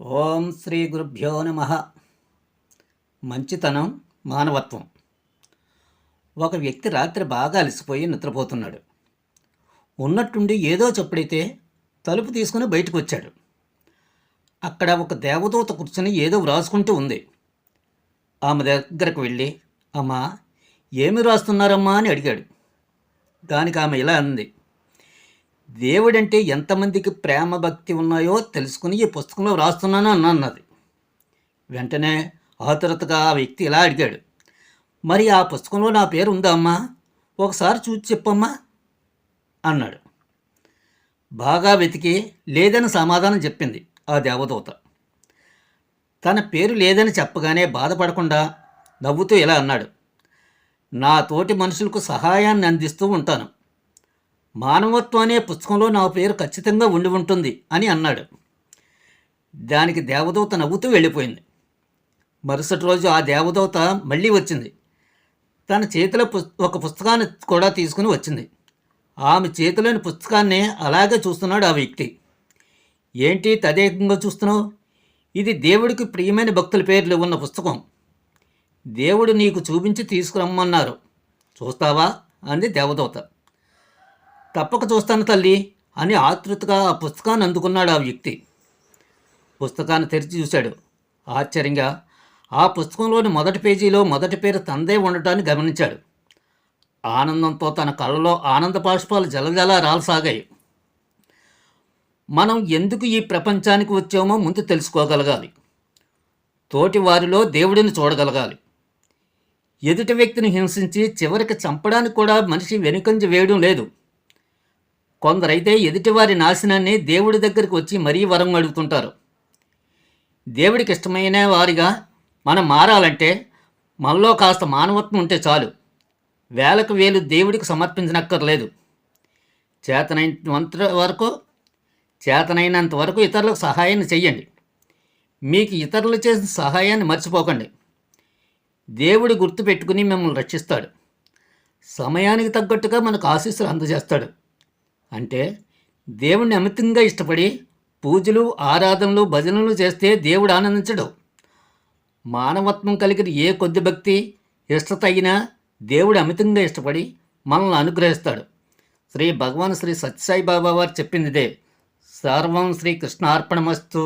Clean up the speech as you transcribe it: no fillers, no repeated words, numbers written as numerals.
ఓం శ్రీ గురుభ్యో నమ. మంచితనం, మానవత్వం. ఒక వ్యక్తి రాత్రి బాగా అలసిపోయి నిద్రపోతున్నాడు. ఉన్నట్టుండి ఏదో చప్పుడైతే తలుపు తీసుకుని బయటకు వచ్చాడు. అక్కడ ఒక దేవదూత కూర్చుని ఏదో వ్రాసుకుంటూ ఉంది. ఆమె దగ్గరకు వెళ్ళి, అమ్మా, ఏమి రాస్తున్నారమ్మా అని అడిగాడు. దానికి ఆమె ఇలా అంది, దేవుడంటే ఎంతమందికి ప్రేమ భక్తి ఉన్నాయో తెలుసుకుని ఈ పుస్తకంలో వ్రాస్తున్నాను అన్నది. వెంటనే ఆతురతగా ఆ వ్యక్తి ఇలా అడిగాడు, మరి ఆ పుస్తకంలో నా పేరు ఉందా అమ్మా? ఒకసారి చూసి చెప్పమ్మా అన్నాడు. బాగా వెతికి లేదని సమాధానం చెప్పింది ఆ దేవదూత. తన పేరు లేదని చెప్పగానే బాధపడకుండా నవ్వుతూ ఇలా అన్నాడు, నా తోటి మనుషులకు సహాయాన్ని అందిస్తూ ఉంటాను. మానవత్వం అనే పుస్తకంలో నా పేరు ఖచ్చితంగా ఉండి ఉంటుంది అని అన్నాడు. దానికి దేవదూత నవ్వుతూ వెళ్ళిపోయింది. మరుసటి రోజు ఆ దేవదూత మళ్ళీ వచ్చింది. తన చేతిలో ఒక పుస్తకాన్ని కూడా తీసుకుని వచ్చింది. ఆమె చేతిలోని పుస్తకాన్ని అలాగే చూస్తున్నాడు ఆ వ్యక్తి. ఏంటి తదేకంగా చూస్తున్నావు? ఇది దేవుడికి ప్రియమైన భక్తుల పేర్లు ఉన్న పుస్తకం. దేవుడు నీకు చూపించి తీసుకురమ్మన్నారు, చూస్తావా అంది దేవదూత. తప్పక చూస్తాను తల్లి అని ఆతృతగా ఆ పుస్తకాన్ని అందుకున్నాడు ఆ వ్యక్తి. పుస్తకాన్ని తెరిచి చూశాడు. ఆశ్చర్యంగా ఆ పుస్తకంలోని మొదటి పేజీలో మొదటి పేరు తందే ఉండటాన్ని గమనించాడు. ఆనందంతో తన కళ్ళలో ఆనంద బాష్పాలు జలజల రాలసాగాయి. మనం ఎందుకు ఈ ప్రపంచానికి వచ్చామో ముందు తెలుసుకోగలగాలి. తోటి వారిలో దేవుడిని చూడగలగాలి. ఎదుటి వ్యక్తిని హింసించి చివరికి చంపడానికి కూడా మనిషి వెనుకంజ వేయడం లేదు. కొందరైతే ఎదుటివారి నాశనాన్ని దేవుడి దగ్గరికి వచ్చి మరీ వరం అడుగుతుంటారు. దేవుడికి ఇష్టమైన వారిగా మనం మారాలంటే మనలో కాస్త మానవత్వం ఉంటే చాలు. వేలకు వేలు దేవుడికి సమర్పించనక్కర్లేదు. చేతనైనంత వరకు ఇతరులకు సహాయాన్ని చెయ్యండి. మీకు ఇతరులు చేసిన సహాయాన్ని మర్చిపోకండి. దేవుడి గుర్తు పెట్టుకుని మిమ్మల్ని రక్షిస్తాడు. సమయానికి తగ్గట్టుగా మనకు ఆశీస్సులు అందజేస్తాడు. అంటే దేవుణ్ణి అమితంగా ఇష్టపడి పూజలు, ఆరాధనలు, భజనలు చేస్తే దేవుడు ఆనందించడు. మానవత్వం కలిగిన ఏ కొద్ది భక్తి, ఇష్టత అయినా దేవుడు అమితంగా ఇష్టపడి మనల్ని అనుగ్రహిస్తాడు. శ్రీ భగవాన్ శ్రీ సత్యసాయి బాబా వారు చెప్పింది ఇదే. సర్వం శ్రీ కృష్ణార్పణమస్తు.